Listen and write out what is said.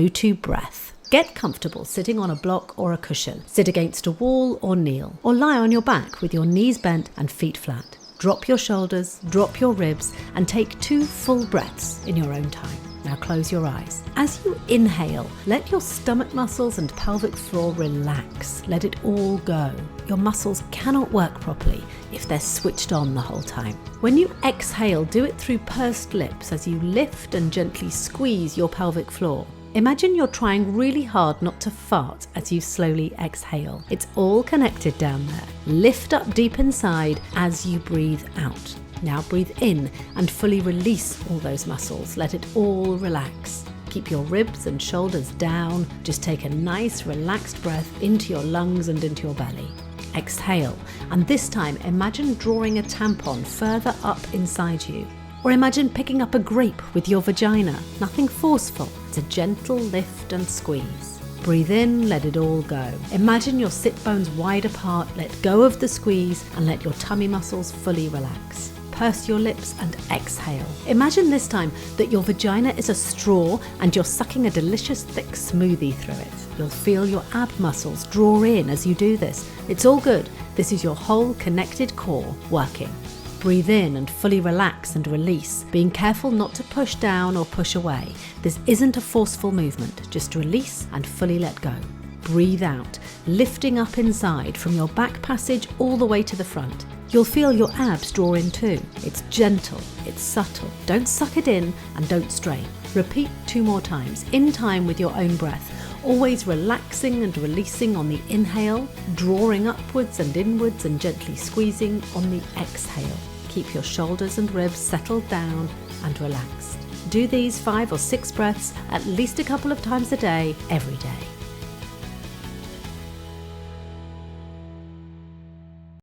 MUTU breath. Get comfortable sitting on a block or a cushion. Sit against a wall or kneel, or lie on your back with your knees bent and feet flat. Drop your shoulders, drop your ribs, and take 2 full breaths in your own time. Now close your eyes. As you inhale, let your stomach muscles and pelvic floor relax. Let it all go. Your muscles cannot work properly if they're switched on the whole time. When you exhale, do it through pursed lips as you lift and gently squeeze your pelvic floor. Imagine you're trying really hard not to fart as you slowly exhale. It's all connected down there. Lift up deep inside as you breathe out. Now breathe in and fully release all those muscles. Let it all relax. Keep your ribs and shoulders down. Just take a nice relaxed breath into your lungs and into your belly. Exhale, and this time imagine drawing a tampon further up inside you. Or imagine picking up a grape with your vagina. Nothing forceful. It's a gentle lift and squeeze. Breathe in, let it all go. Imagine your sit bones wide apart, let go of the squeeze, and let your tummy muscles fully relax. Purse your lips and exhale. Imagine this time that your vagina is a straw and you're sucking a delicious thick smoothie through it. You'll feel your ab muscles draw in as you do this. It's all good. This is your whole connected core working. Breathe in and fully relax and release, being careful not to push down or push away. This isn't a forceful movement, just release and fully let go. Breathe out, lifting up inside from your back passage all the way to the front. You'll feel your abs draw in too. It's gentle, it's subtle. Don't suck it in and don't strain. Repeat 2 more times, in time with your own breath. Always relaxing and releasing on the inhale, drawing upwards and inwards and gently squeezing on the exhale. Keep your shoulders and ribs settled down and relaxed. Do these 5 or 6 breaths at least a couple of times a day, every day.